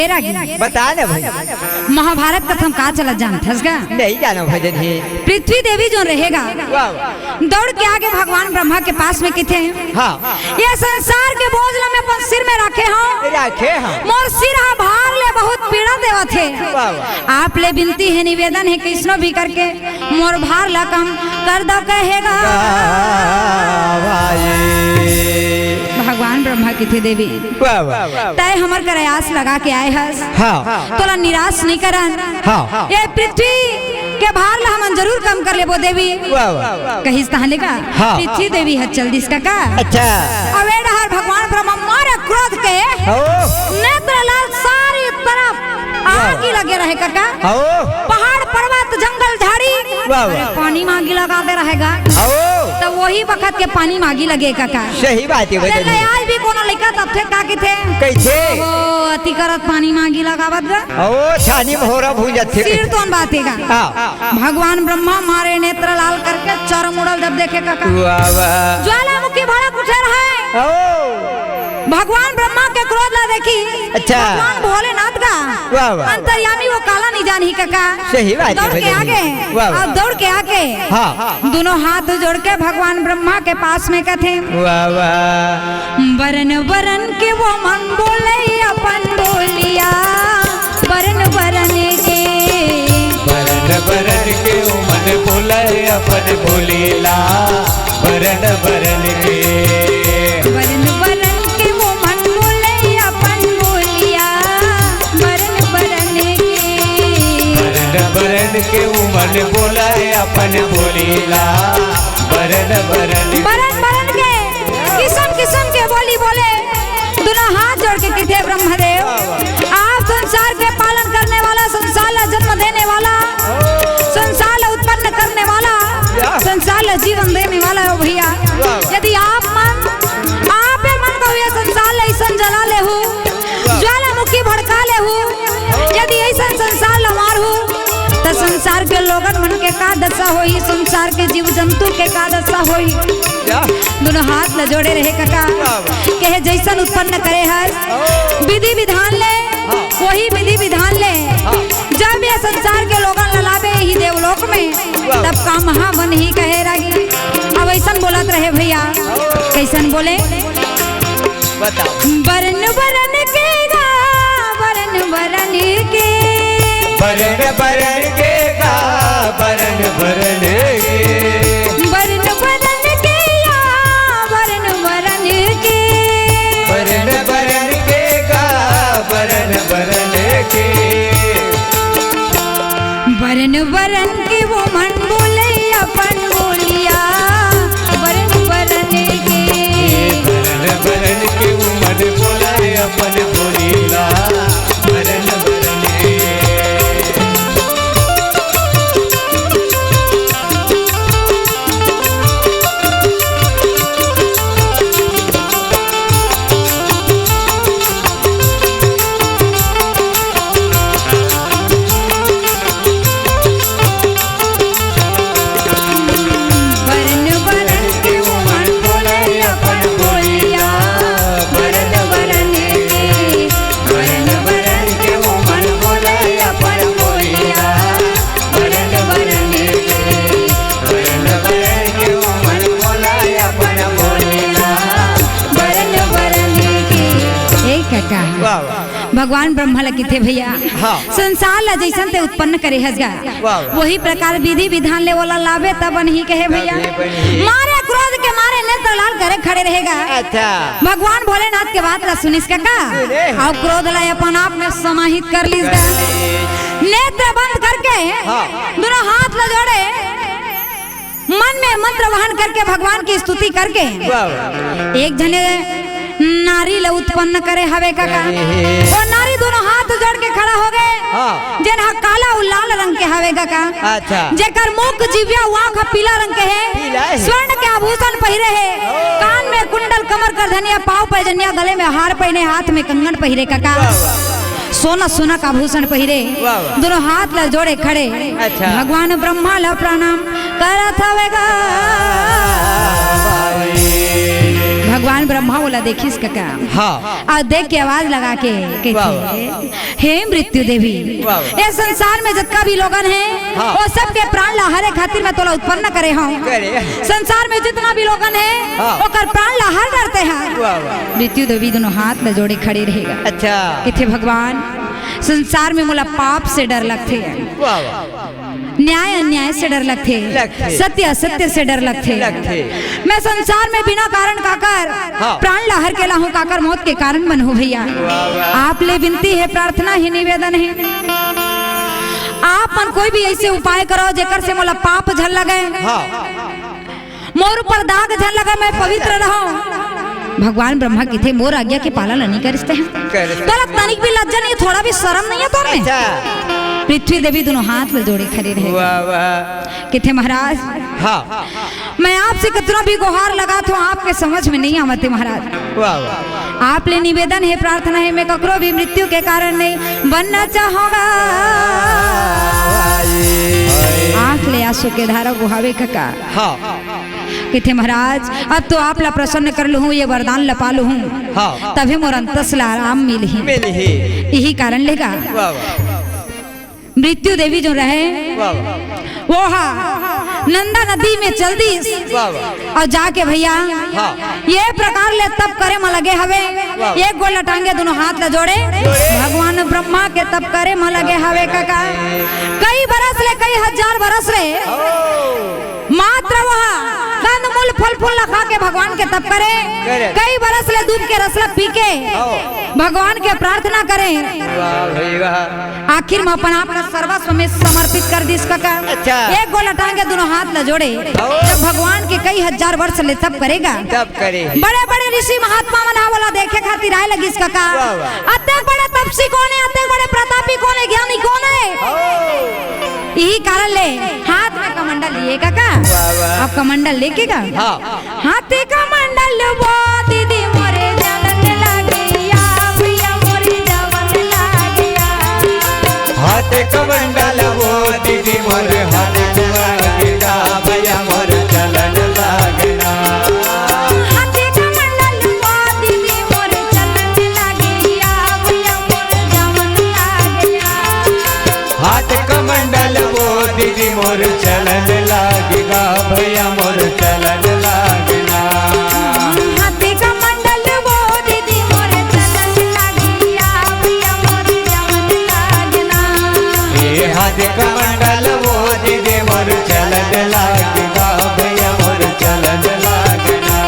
बता ना भाई। महाभारत कथम का चला जानथस गा? नहीं जानो भजन ही। पृथ्वी देवी जो रहेगा दौड़ के आगे भगवान ब्रह्मा के पास में किथे हाँ। ये संसार के बोझ ला में अपन सिर में रखे हो मोर सिर हा भार ले बहुत पीड़ा देवा थे। आप ले विनती है निवेदन है कृष्णो भी करके मोर भार ला कम कर दो कहेगा। भगवान ब्रह्मा किथे देवी तय हमर प्रयास लगा के आए हस तोला निराश नहीं करन। ये पृथ्वी के भार ला हम जरूर कम कर लेबो देवी। कहिस कहां लेगा पृथ्वी देवी है चल दिस का अच्छा अवे डहर भगवान ब्रह्मा मारे क्रोध के नेत्र लाल सारी तरफ आग ही लगे रहे काका। पहाड़ पर्वत जंगल झाड़ी पानी मांगी लगाते रहेगा तो वही वक्त के पानी मांगी लगे काका। सही बात है भजन आज भी कोनो लइका तब थे का थे कैसे अति करत पानी मांगी लगावत गा छानी भोरा भूजत थे सिर तो बातेगा। भगवान ब्रह्मा मारे नेत्र लाल करके चरम उड़ल जब देखे काका ज्वालामुखी भड़क उठे रहे। भगवान ब्रह्मा के क्रोध ला देखी अच्छा भगवान भोलेनाथ का अंतर्यामी वो काला नहीं जानी काका। सही बात दौड़ के आगे अब दौड़ के आके दोनों हाथ जोड़ के भगवान ब्रह्मा के पास में कथे बरन बरन के वो मन बोले अपन बोलिया बरन बरन के बरन के वो मन बोले अपन बोलेला बरन बरन के बरन बरन के वो मन बोले अपन बोलिया बरन बरन के बरन के वो मन बोले अपन बोलेला बरन बरन बरन के किस्म किस्म के बोली बोले दोनों हाथ जोड़ के किथे ब्रह्मदेव आप संसार के पालन करने वाला संसार ला जन्म देने वाला संसार ला उत्पन्न करने वाला संसार ला जीवन देने वाला हो भैया। यदि आप मन को ये संसार ला ऐसा जला ले हो ज्वालामुखी भड़का ले हो यदि ऐसा संसार ला मार हो तो संसार के लोगन मन के का दशा होई संसार के जीव जंतु के का दशा होई। दोनों हाथ ल जोड़े रहे काका कहे जैसन उत्पन्न करे है विधि विधान ले वही विधि विधान ले जब ये संसार के लोगन ललावे ही देवलोक में तब का महावन ही कहे रही। अब ऐसन बोलत रहे भैया कैसन बोले बरन बरन के गा बरन बरन के बरन बरन के गा बरन बरन के बरन बरन के या बरन बरन के बरन बरन के गा बरन बरन के बरन बरन के वो मन बोले अपन बोलिया बरन बरन के बरन बरन के वो मन बोले अपन बोलेला बरन बरन के भगवान ब्रह्मा लगे थे भैया संसार ला जैसन ते उत्पन्न करे हसगा वही प्रकार विधि विधान ले वाला लाभे तब नहीं कहे भैया। मारे क्रोध के मारे नेत्र लाल करे खड़े रहेगा। भगवान भोलेनाथ के बात ला सुनिस काका और क्रोध ला अपन आप में समाहित कर लीस नेत्र बंद करके दोनों हाथ ला जोड़े मन में मंत्र वहन करके भगवान की स्तुति करके एक जने नारी ला उत्पन्न करे हवे काका और नारी दोनों हाथ जोड़ के खड़ा हो गए जेन हा काला और लाल रंग के हवे काका जेकर मुख जिव्या आंख पीला रंग के है स्वर्ण के आभूषण पहिरे है कान में कुंडल कमर कर धनिया पाव पैजनिया गले में हार पहने हाथ में कंगन पहिरे काका सोना सोना का आभूषण पहिरे दोनों हाथ ला जोड़े खड़े भगवान ब्रह्मा ला प्रणाम करत हवेगा। भगवान ब्रह्मा बोला देखिस काका। हाँ। और देख के आवाज लगा के कहते हे मृत्यु देवी, ये संसार में जितना भी लोगन है हाँ। वो सबके प्राण लहरे खातिर मैं तोला उत्पन्न करे हूँ। संसार में जितना भी लोगन है हाँ। वो कर प्राण लहर डरते हैं। मृत्यु देवी दोनों हाथ में जोड़े खड़े रहेगा। अच्छा किथे भगवान संसार में मोला पाप से डर लगते है, न्याय अन्याय से डर लगते, सत्य असत्य से डर लगते। मैं संसार में बिना कारण काकर प्राण लहर के लाहूं काकर मौत के कारण बन हो भैया। आप ले विनती है, प्रार्थना है, निवेदन है, आप मन कोई भी ऐसे उपाय करो जेकर से मोला पाप झल लगे, मोर ऊपर दाग झल लगे, मैं पवित्र रहूं। भगवान ब्रह्मा की थे मोर आज्ञा के पालन नहीं करते हैं। तोरा तनिक भी लज्जा नहीं, थोड़ा भी शर्म नहीं है तोरे। पृथ्वी देवी दोनों हाथ में जोड़े खड़े रहे। किथे महाराज मैं आपसे कितना भी गुहार लगा तो आपके समझ में नहीं आवते महाराज। आप ले निवेदन है, प्रार्थना है, मैं ककरो भी मृत्यु के कारण नहीं बनना चाहूंगा। आंख ले आंसू के धारा गुहावे काका। किथे महाराज अब तो आप ला प्रसन्न कर लूँ, ये वरदान लपा लूँ, तभी मोर अंतस ला आराम मिल ही। यही कारण लेगा मृत्यु देवी जो रहे वो नंदा नदी में चल दी और जाके भैया ये प्रकार ले तब करे म लगे हवे। एक गोला टांगे दोनों हाथ ला जोड़े भगवान ब्रह्मा के तब करे म लगे हवे काका। कई बरस ले, कई हजार बरस ले मात्र वह कंदमूल फल फूल खा के भगवान के तप करे। कई बरस ले दूध के रसला पी के भगवान के प्रार्थना करे। आखिर में अपन आप सर्वस्व में समर्पित कर दी काका। एक गोला टांगे दोनों हाथ ला जोड़े जब भगवान के कई हजार वर्ष ले तप करेगा। बड़े बड़े ऋषि महात्मा मना वाला देखे खातिर आए लगी काका। अत्ते बड़े तपसी कौन है, अत्ते बड़े प्रतापी कौन है, ज्ञानी कौन है। यही कारण ले हाथ में कमंडल लिए काका। आप कमंडल लेके का हाथे कमंडल वो दीदी मोरे जलन लागिया, भैया मोरे जवन लागिया। हाथे कमंडल वो दीदी मोरे जलन लागिया, भैया मोरे जलन लागिया। हाथे कमंडल वो दीदी मोरे जलन लागिया, भैया मोरे जवन लागिया। हाथ कमंडल वो दीदी मोर चलन लागेगा, भैया मोर चलन लागेगा। हाथे कमंडल वो दीदी मोरे चलन लागिया, भैया मोरे जवन लागना। ये हाथ कमंडल वो दीदी मोर चलन लागेगा, भैया मोर चलन लागेगा।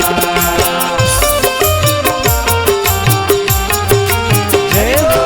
जय हो।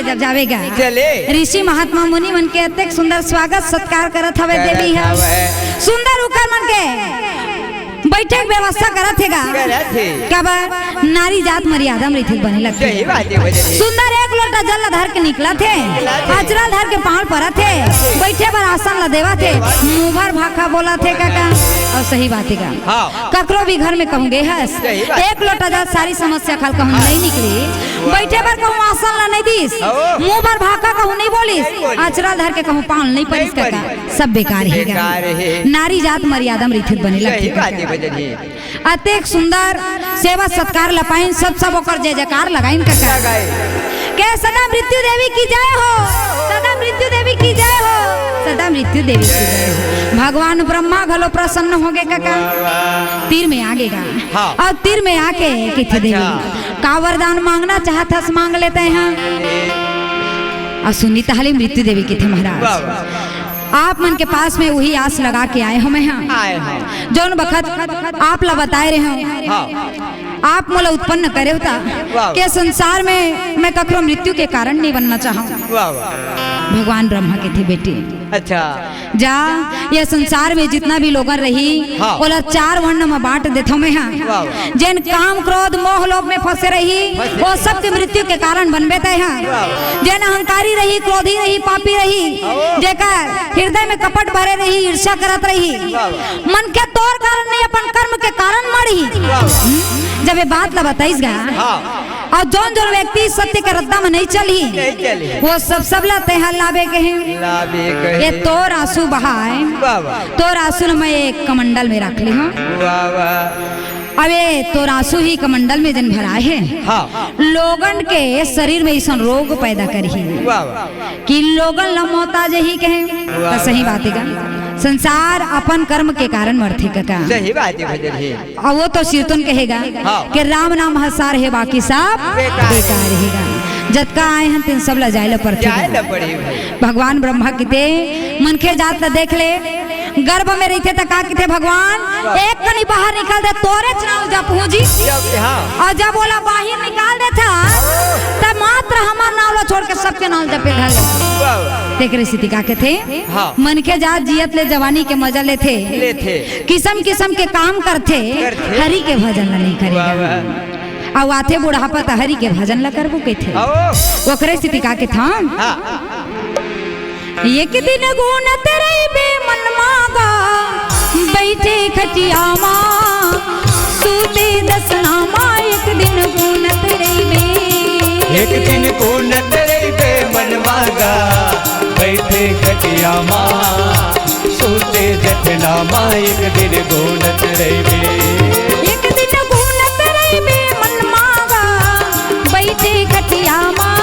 जब जावेगा ऋषि महात्मा मुनि मन के अत्यंत सुंदर स्वागत सत्कार करत हवे देवी है। सुंदर उकर मन के बैठे के व्यवस्था करत हेगा। कब नारी जात मर्यादा में रिथित बने लगते। सुंदर एक लोटा जल धर के निकला थे, अचरा धर के पांव पर थे, बैठे पर आसन ला देवा थे, मुंह भर भाखा बोला थे काका। और सही बात है का ककरो भी घर में कहूँगे हस एक लोटा जल सारी समस्या खल कहूँ नहीं निकली, बैठे पर कहूँ आसन ला नहीं दीस, मुंह भर भाखा कहूँ नहीं बोलिस, अचरा धर के कहूँ पांव नहीं पड़िस काका, सब बेकार है। नारी जात मर्यादा में रिथित बने लगते। अत्यंत सुंदर सेवा सत्कार लपाइन सब ओकर जय जयकार लगाइन काका। के सदा मृत्यु देवी की जय हो, सदा मृत्यु देवी की जय हो, सदा मृत्यु देवी की जय हो। भगवान ब्रह्मा घलो प्रसन्न हो गए काका। तीर में आगेगा और तीर में आके किथे देवी का वरदान मांगना चाहत हस मांग लेते हैं। और सुनी ताली मृत्यु देवी किथे महाराज आप मन के पास में वही आस लगा के आए हम यहाँ आए हैं। जौन बखत आप ला बताए रहे हो हाँ आप मोला उत्पन्न करे होता वाह। के संसार में मैं ककरो मृत्यु के कारण नहीं बनना चाहूँ। वाह वाह। भगवान ब्रह्मा के थे बेटी अच्छा जा ये संसार में जितना भी लोगन रही हाँ। ओला 4 वर्ण में बांट देता मैं यहाँ वाह। जिन काम क्रोध मोह लोभ में फंसे रही वो सबके मृत्यु के कारण बनबे थे यहाँ जिन अहंकारी रही क्रोधी रही पापी रही जेकर हृदय में कपट भरे रही ईर्ष्या करत रही मन के तौर कारण नहीं अपन कर्म के कारण मरी। जब ये बात ला बताइस गा और जौन जौन व्यक्ति सत्य के रद्दा में नहीं चली वो सब ला तेहार लाभे के हैं लाभे कहे। ये तोर आंसू बहाए वाह वाह। तोर आंसू न मैं एक कमंडल में रख ली हूँ वाह वाह। अब ये तोर आंसू ही कमंडल में जन भराए है हाँ लोगन के शरीर में ऐसा रोग पैदा करी वाह वाह। कि लोगन ला मोहताज ही कहे तो सही बात है संसार अपन कर्म के कारण मरथे का सही बात है भजन जी। और वो तो शीर्तन कहेगा हाँ। कि राम नाम हसार है बाकी सब बेकार है। बेकार रहेगा जतका आए हैं तीन सब ला जाए पर जाए न पड़ी भाई। भगवान ब्रह्मा किते मनखे जात ला देख ले गर्भ में रहते तो का किते भगवान एक कनी बाहर निकाल दे तोरे चनाव जब पूंजी हाँ। और जब बोला बाहर निकाल दे था तब मात्र हमार नाव ला छोड़ के सबके नाव जपे धर वाह वाह। देख रही स्थिति का के थे हाँ। मनखे जात जियत ले जवानी के मजा लेते लेते। किस्म किस्म के काम करते करते। हरि के भजन ला नहीं वाह करेगा वाह। और आते बुढ़ापा तो हरि के भजन ला करबो के थे आओ। ओकरे स्थिति का के था हाँ। एक दिन गुण तेरे बे मन मागा बैठे खटिया माँ सूते दसना माँ एक दिन गुण तेरे बे एक दिन को नतरे पे मन मागा बैठे खटिया माँ सोते जठना माँ एक दिन को नतरे पे एक दिन गुण तेरे बे मन मागा बैठे खटिया माँ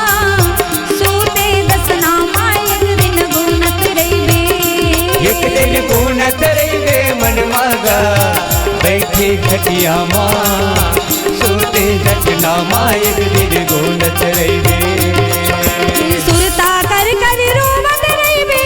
सूते दसना माँ एक दिन गुण तेरे बे एक दिन को नतरे पे मन मागा बैठे खटिया माँ सोते जठना माँ एक दिन को नतरे पे सुरता कर कर रोवत रहिबे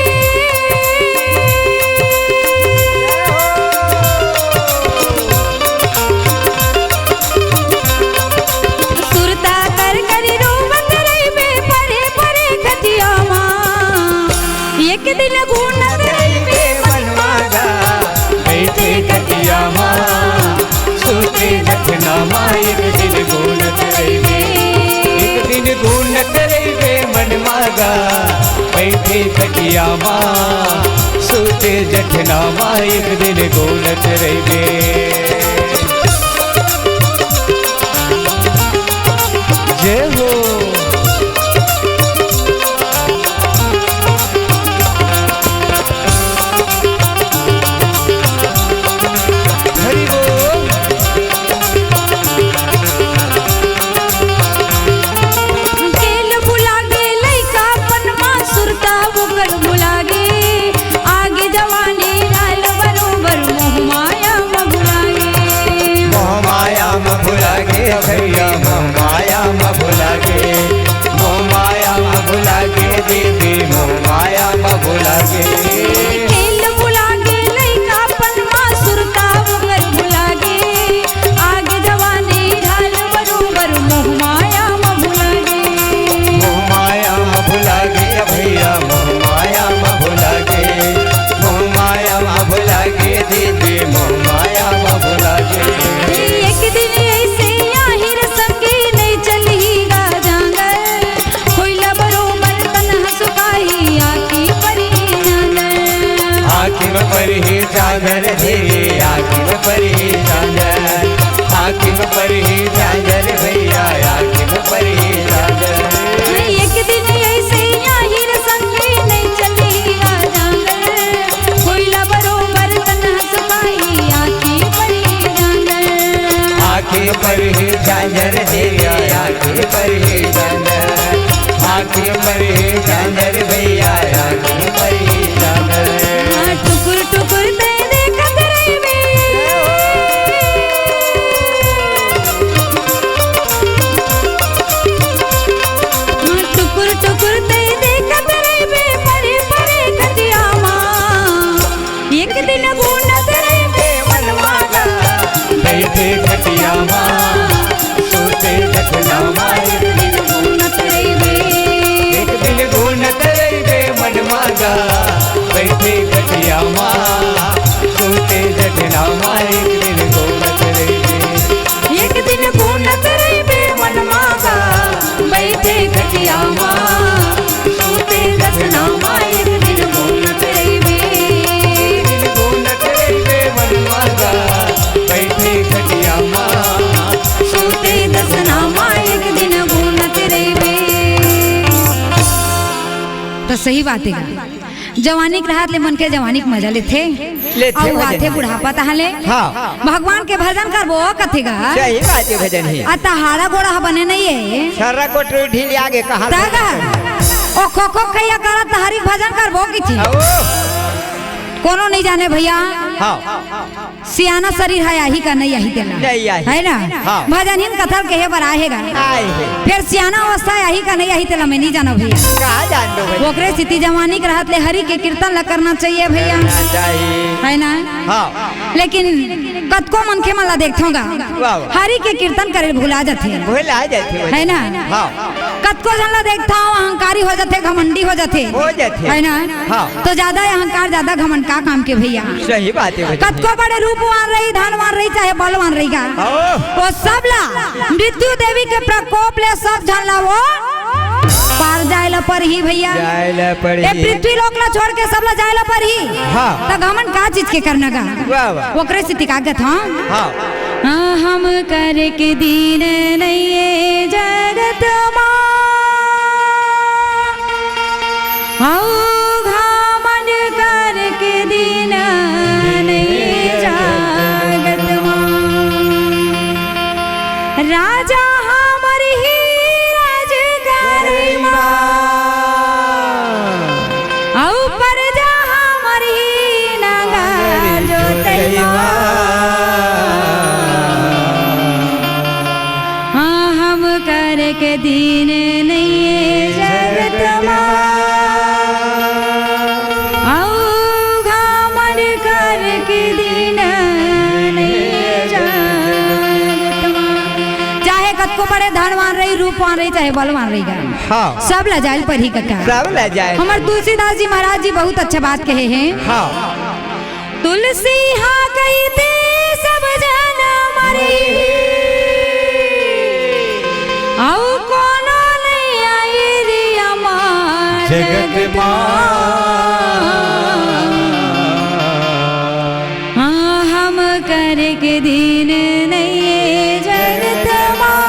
सुरता कर कर रोवत रहिबे परे परे खटिया माँ एक दिन गुण रहिबे मन मागा बैठे खटिया माँ सोते जठना माँ एक दिन को नतरे पे एक दिन को नतरे पे मन मागा बैठे खटिया माँ सोते जठना माँ एक दिन को नतरे पे जय हो हरि बोल केल बुला गे लइका पनमा सुरता बुकर बुला गे आगे जवानी लाल बरोबर मोह माया में भुला गे नामा एक दिन गुणत रहिबे एक दिन गुणत रहिबे मनमा का बैठे खटिया माँ सूते दस नामा एक दिन गुणत रहिबे गुणत रहिबे मनमा का बैठे खटिया माँ सूते दस नामा एक दिन गुणत रहिबे। तो सही बात है जवानी के राहत ले मन के जवानी के मजा लेथे और आथे बुढ़ापा तहले भगवान के भजन करबो कथेगा सही बात है भजन ही आ तहारा गोड़ा बने नहीं है सारा को ढील आगे कहा तागा ओ खो खैया करा तहारी भजन करबो की थी कोनो नहीं जाने भैया सियाना शरीर है यही का नहीं यही देना है ना भजन हिन कथल के है बराहेगा फिर सियाना अवस्था यही का नहीं यही तेला मैं नहीं जाना भैया कहा जान दो भैया ओकरे स्थिति जवानी के रहत ले हरि के कीर्तन ला करना चाहिए भैया है ना लेकिन कतको मनखे मन ला देखथोगा हरि के कीर्तन करे भुला जाथे है ना कतको जन ला देखता अहंकारी हो जाते घमंडी हो जाते है ना तो ज्यादा अहंकार ज्यादा घमंड का काम के भैया सही बात है कतको बड़े रूपवान रही धनवान रही चाहे बलवान रही का वो सब ला मृत्यु देवी के प्रकोप ले सब जन ला वो पार जायला पर ही भैया जायला पर ही पृथ्वी लोक ला छोड़ के सब ला जायला पर ही तो घमंड का चीज के करना का ओकरे स्थिति कागत हम कर के दीन नहीं जगत माँ घमंड कर के दीन नहीं जगत माँ राजा हमर ही राज करे माँ औ प्रजा हमर ही नगा जोतई माँ हम कर के दीन नहीं जगत माँ औ घमंड कर के दीन नहीं जगत माँ चाहे कतको बड़े धनवान रही रूपवान रही चाहे बलवान रही गा सब लजाइल पर ही कका सब ले जाए हमार तुलसीदास जी महाराज जी बहुत अच्छा बात कहे हैं तुलसी हा कही थे सब जन मरी औ कोनो नहीं आई रे अमार जगत माँ हम कर के दीन नहीं जगत माँ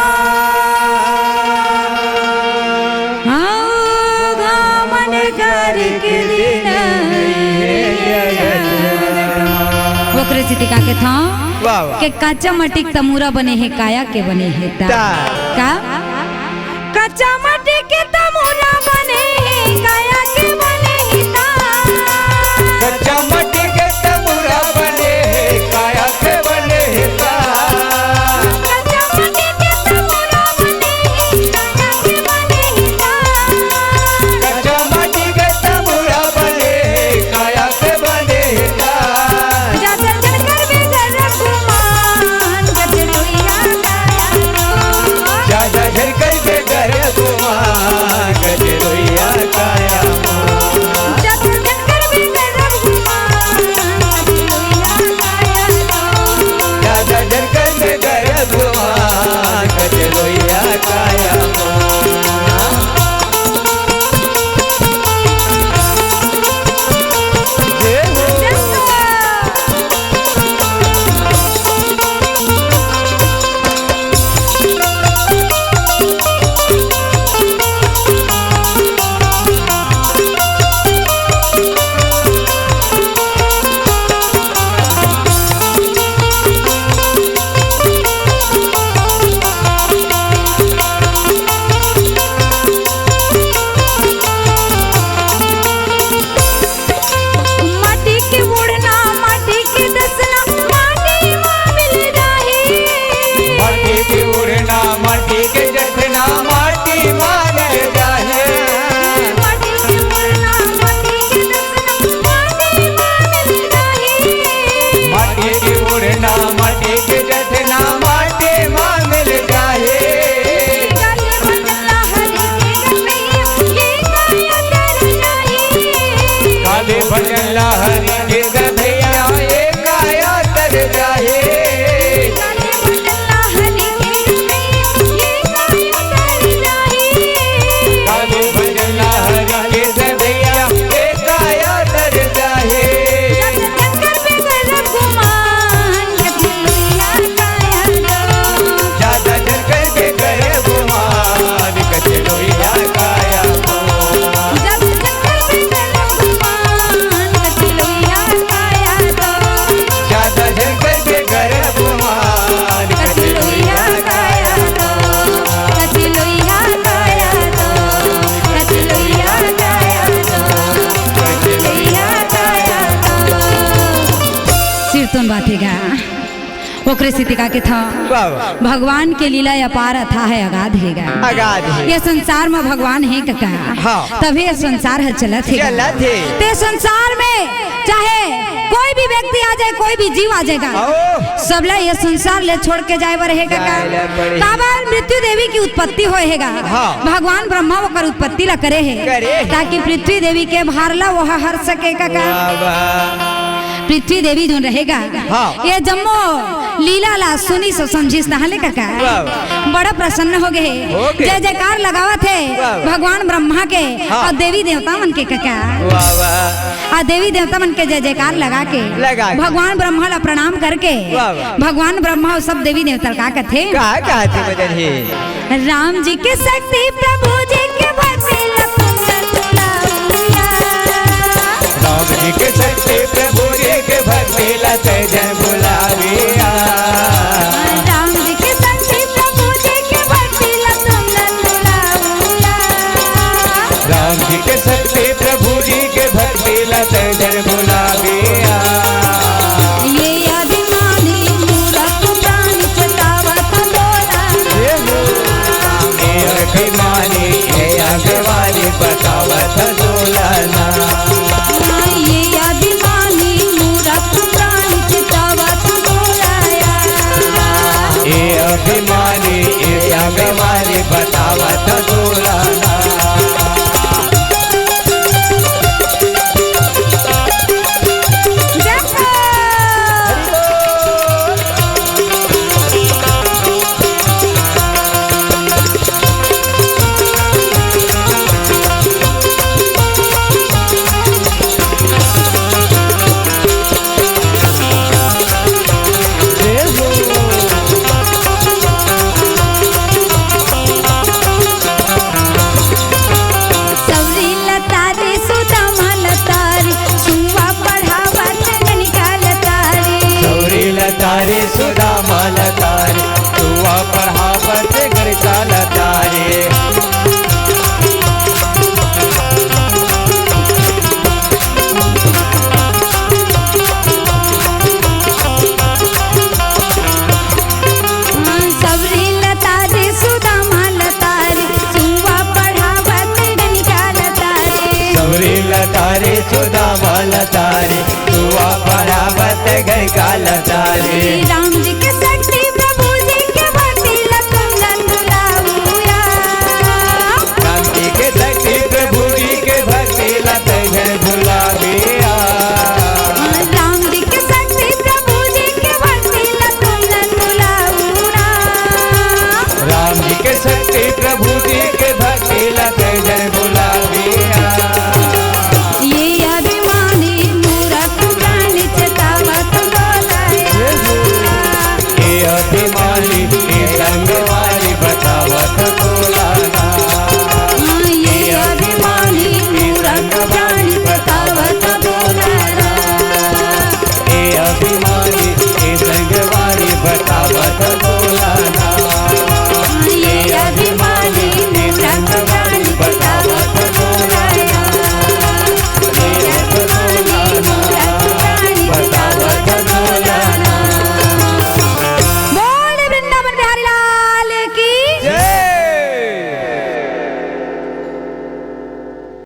घमंड कर के दीन ओकरे स्थिति का के था के कच्चा मट्टी के तमूरा बने हैं काया के बने हैं का कच्चा मट्टी के तमूरा बने हैं काया के बने हैं कच्चा मट्टी के तमुरा बने हैं काया के बने हैं कच्चा मट्टी के तमूरा बने हैं काया के बने हैं कच्चा मट्टी के तमुरा बने हैं काया के बने हैं जाते जलकर बेगर रघुमान गजड़ोइया काया ज्यादा झरकर के घर गुमान बात है ओकरे सितिका के था भगवान के लीला अपार अथा है अगाध है अगाध है। ये संसार में भगवान है का हाँ। तभी ये संसार है चलत है ते संसार में चाहे कोई भी व्यक्ति आ जाए कोई भी जीव आ जाएगा सबला ये संसार ले छोड़ के जाए बर रहेगा काबर मृत्यु देवी की उत्पत्ति होएगा भगवान ब्रह्मा ओकर उत्पत्ति ला करे है ताकि पृथ्वी देवी के भारला वो हर सके का पृथ्वी देवी जो रहेगा ये जम्मो लीला ला सुनी सो समझी नहले का बड़ा प्रसन्न हो गए जय जयकार लगावत है भगवान ब्रह्मा के और देवी देवता मन के का और देवी देवता मन के जय जयकार लगा के भगवान ब्रह्मा ला प्रणाम करके भगवान ब्रह्मा सब देवी देवता का कहते राम जी के शक्ति प्रभु जी के भक्ति राम जी के शक्ति प्रभु जी के भक्ति लते जय बुलाविया राम जी के शक्ति प्रभु जी के भक्ति राम जी के शक्ति प्रभु जी के भक्ति लते जय बुलाविया ये अभिमानी मूरख प्राणी चतावत बोला ये अभिमानी ये अभिमानी बतावत डोलाना अभिमानी अभिमानी बतावत डोलाना तारे सुधा माल तारे तुआ पढ़ावत घर चाल तारे सबरी लतारे सुधा माल तारे तुआ पढ़ावत घर चाल तारे सबरी लतारे सुधा माल तारे तुआ पढ़ावत घर काल तारे राम जी